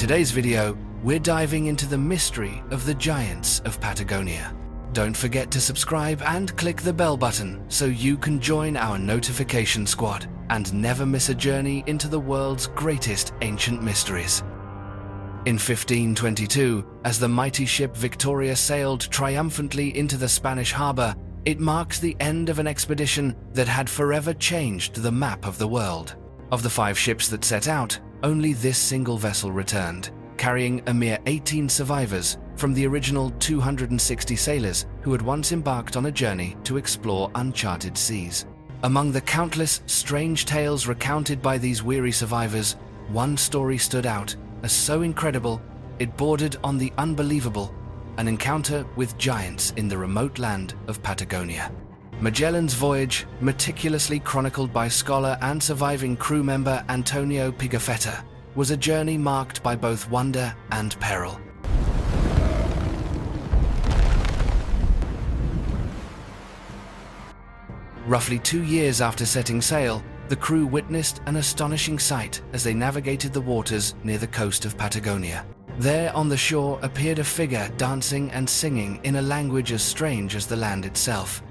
today's video, we're diving into the mystery of the giants of Patagonia. Don't forget to subscribe and click the bell button so you can join our notification squad and never miss a journey into the world's greatest ancient mysteries. In 1522, as the mighty ship Victoria sailed triumphantly into the Spanish harbor, it marked the end of an expedition that had forever changed the map of the world. Of the 5 ships that set out, only this single vessel returned, carrying a mere 18 survivors from the original 260 sailors who had once embarked on a journey to explore uncharted seas. Among the countless strange tales recounted by these weary survivors, one story stood out as so incredible it bordered on the unbelievable: an encounter with giants in the remote land of Patagonia. Magellan's voyage, meticulously chronicled by scholar and surviving crew member Antonio Pigafetta, was a journey marked by both wonder and peril. Roughly 2 years after setting sail, the crew witnessed an astonishing sight as they navigated the waters near the coast of Patagonia. There on the shore appeared a figure dancing and singing in a language as strange as the land itself.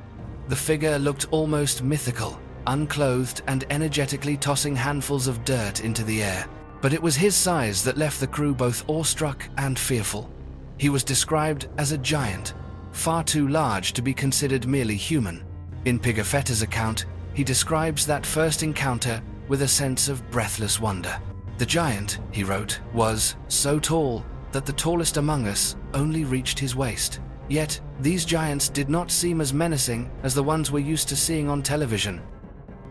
The figure looked almost mythical, unclothed and energetically tossing handfuls of dirt into the air. But it was his size that left the crew both awestruck and fearful. He was described as a giant, far too large to be considered merely human. In Pigafetta's account, he describes that first encounter with a sense of breathless wonder. The giant, he wrote, was so tall that the tallest among us only reached his waist. Yet, these giants did not seem as menacing as the ones we're used to seeing on television.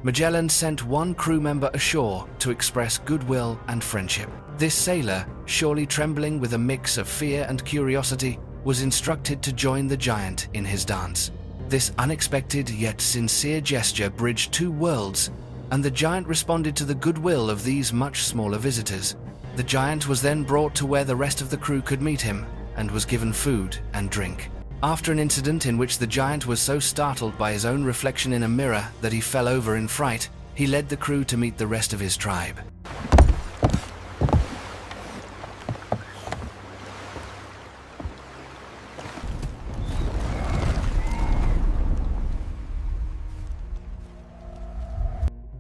Magellan sent one crew member ashore to express goodwill and friendship. This sailor, surely trembling with a mix of fear and curiosity, was instructed to join the giant in his dance. This unexpected yet sincere gesture bridged 2 worlds, and the giant responded to the goodwill of these much smaller visitors. The giant was then brought to where the rest of the crew could meet him, and was given food and drink. After an incident in which the giant was so startled by his own reflection in a mirror that he fell over in fright, he led the crew to meet the rest of his tribe.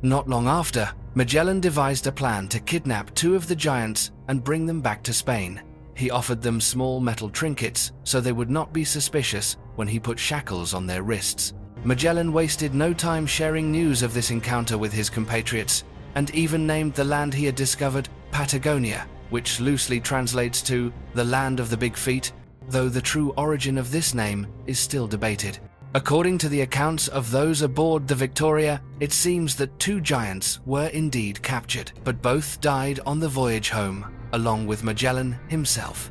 Not long after, Magellan devised a plan to kidnap 2 of the giants and bring them back to Spain. He offered them small metal trinkets so they would not be suspicious when he put shackles on their wrists. Magellan wasted no time sharing news of this encounter with his compatriots, and even named the land he had discovered Patagonia, which loosely translates to the land of the big feet, though the true origin of this name is still debated. According to the accounts of those aboard the Victoria, it seems that 2 giants were indeed captured, but both died on the voyage home, along with Magellan himself.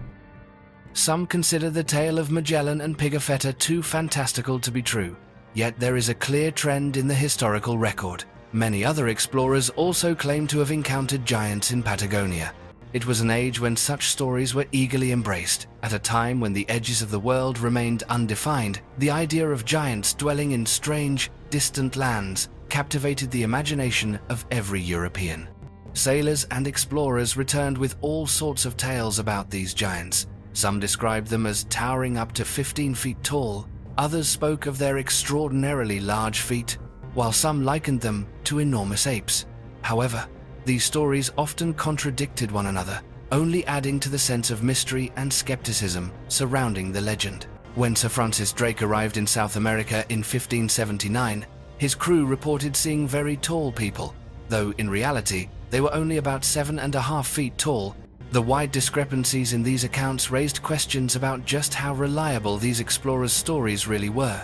Some consider the tale of Magellan and Pigafetta too fantastical to be true, yet there is a clear trend in the historical record. Many other explorers also claim to have encountered giants in Patagonia. It was an age when such stories were eagerly embraced. At a time when the edges of the world remained undefined, the idea of giants dwelling in strange, distant lands captivated the imagination of every European. Sailors and explorers returned with all sorts of tales about these giants. Some described them as towering up to 15 feet tall. Others spoke of their extraordinarily large feet, while some likened them to enormous apes. However, these stories often contradicted one another, only adding to the sense of mystery and skepticism surrounding the legend. When Sir Francis Drake arrived in South America in 1579, his crew reported seeing very tall people, though in reality they were only about 7.5 feet tall. The wide discrepancies in these accounts raised questions about just how reliable these explorers' stories really were.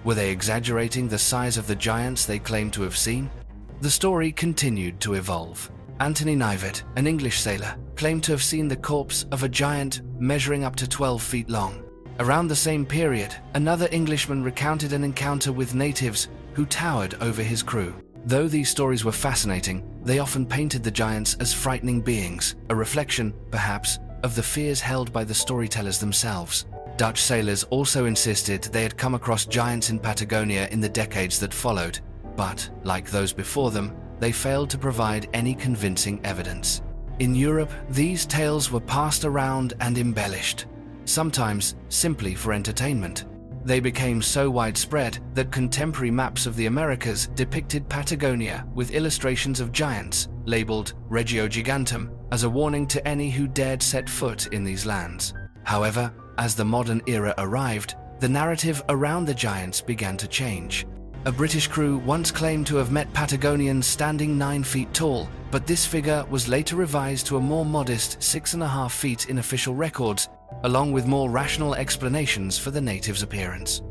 Were they exaggerating the size of the giants they claimed to have seen? The story continued to evolve. Anthony Pigafetta, an English sailor, claimed to have seen the corpse of a giant measuring up to 12 feet long. Around the same period, another Englishman recounted an encounter with natives who towered over his crew. Though these stories were fascinating, they often painted the giants as frightening beings, a reflection, perhaps, of the fears held by the storytellers themselves. Dutch sailors also insisted they had come across giants in Patagonia in the decades that followed, but, like those before them, they failed to provide any convincing evidence. In Europe, these tales were passed around and embellished, sometimes simply for entertainment. They became so widespread that contemporary maps of the Americas depicted Patagonia with illustrations of giants, labeled Regio Gigantum, as a warning to any who dared set foot in these lands. However, as the modern era arrived, the narrative around the giants began to change. A British crew once claimed to have met Patagonians standing 9 feet tall, but this figure was later revised to a more modest 6.5 feet in official records, along with more rational explanations for the natives' appearance.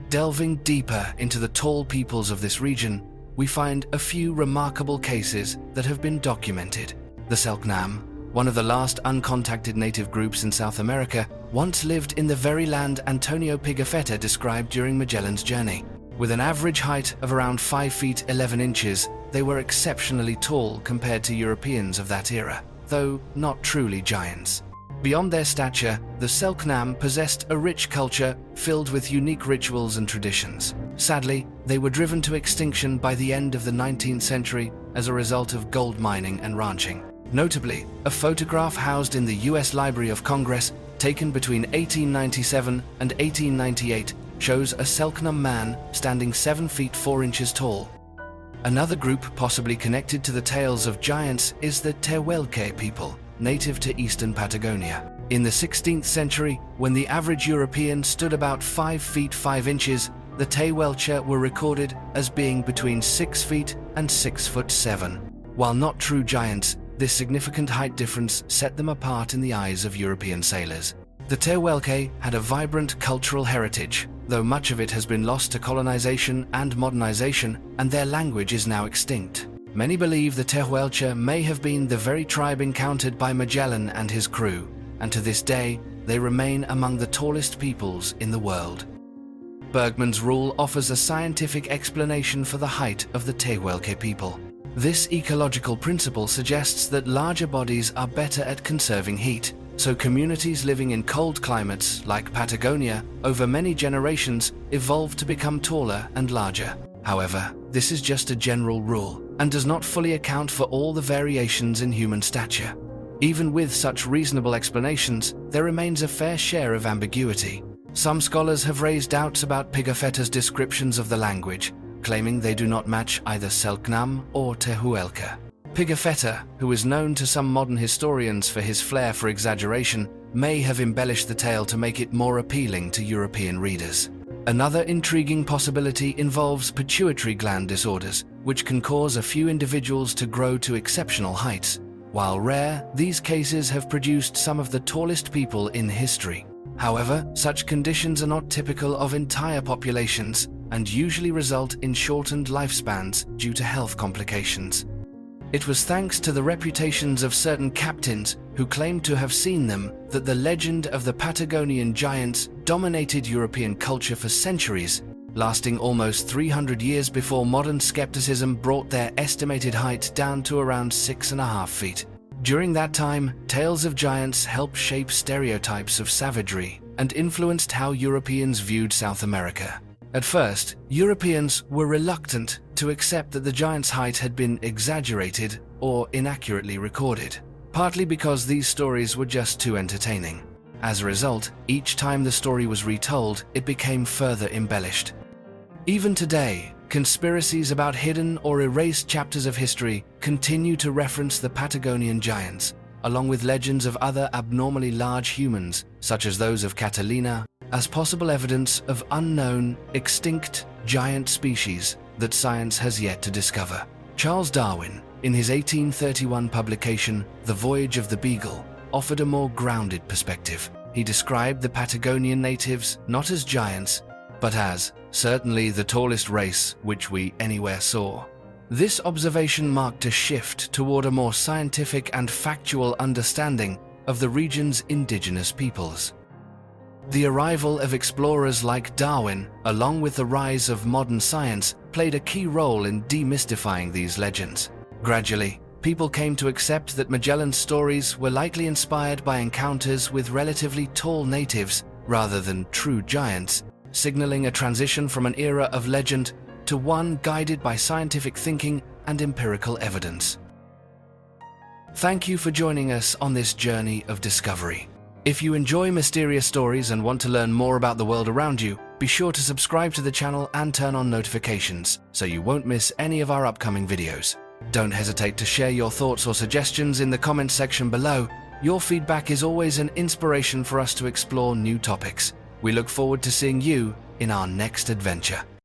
Delving deeper into the tall peoples of this region, we find a few remarkable cases that have been documented. The Selk'nam, one of the last uncontacted native groups in South America, once lived in the very land Antonio Pigafetta described during Magellan's journey. With an average height of around 5 feet 11 inches, they were exceptionally tall compared to Europeans of that era, though not truly giants. Beyond their stature, the Selk'nam possessed a rich culture filled with unique rituals and traditions. Sadly, they were driven to extinction by the end of the 19th century as a result of gold mining and ranching. Notably, a photograph housed in the US Library of Congress, taken between 1897 and 1898, shows a Selk'nam man standing 7 feet 4 inches tall. Another group possibly connected to the tales of giants is the Tehuelche people, native to eastern Patagonia. In the 16th century, when the average European stood about 5 feet 5 inches, the Tehuelche were recorded as being between 6 feet and 6 foot 7. While not true giants, this significant height difference set them apart in the eyes of European sailors. The Tehuelche had a vibrant cultural heritage, though much of it has been lost to colonization and modernization, and their language is now extinct. Many believe the Tehuelche may have been the very tribe encountered by Magellan and his crew, and to this day, they remain among the tallest peoples in the world. Bergman's rule offers a scientific explanation for the height of the Tehuelche people. This ecological principle suggests that larger bodies are better at conserving heat, so communities living in cold climates like Patagonia over many generations evolved to become taller and larger. However, this is just a general rule and does not fully account for all the variations in human stature. Even with such reasonable explanations, there remains a fair share of ambiguity. Some scholars have raised doubts about Pigafetta's descriptions of the language, claiming they do not match either Selk'nam or Tehuelche. Pigafetta, who is known to some modern historians for his flair for exaggeration, may have embellished the tale to make it more appealing to European readers. Another intriguing possibility involves pituitary gland disorders, which can cause a few individuals to grow to exceptional heights. While rare, these cases have produced some of the tallest people in history. However, such conditions are not typical of entire populations and usually result in shortened lifespans due to health complications. It was thanks to the reputations of certain captains who claimed to have seen them that the legend of the Patagonian giants dominated European culture for centuries, lasting almost 300 years before modern skepticism brought their estimated height down to around 6.5 feet. During that time, tales of giants helped shape stereotypes of savagery and influenced how Europeans viewed South America. At first, Europeans were reluctant to accept that the giant's height had been exaggerated or inaccurately recorded, partly because these stories were just too entertaining. As a result, each time the story was retold, it became further embellished. Even today, conspiracies about hidden or erased chapters of history continue to reference the Patagonian giants, along with legends of other abnormally large humans, such as those of Catalina, as possible evidence of unknown, extinct giant species that science has yet to discover. Charles Darwin, in his 1831 publication, The Voyage of the Beagle, offered a more grounded perspective. He described the Patagonian natives not as giants, but as certainly the tallest race which we anywhere saw. This observation marked a shift toward a more scientific and factual understanding of the region's indigenous peoples. The arrival of explorers like Darwin, along with the rise of modern science, played a key role in demystifying these legends. Gradually, people came to accept that Magellan's stories were likely inspired by encounters with relatively tall natives rather than true giants, signaling a transition from an era of legend to one guided by scientific thinking and empirical evidence. Thank you for joining us on this journey of discovery. If you enjoy mysterious stories and want to learn more about the world around you, be sure to subscribe to the channel and turn on notifications so you won't miss any of our upcoming videos. Don't hesitate to share your thoughts or suggestions in the comments section below. Your feedback is always an inspiration for us to explore new topics. We look forward to seeing you in our next adventure.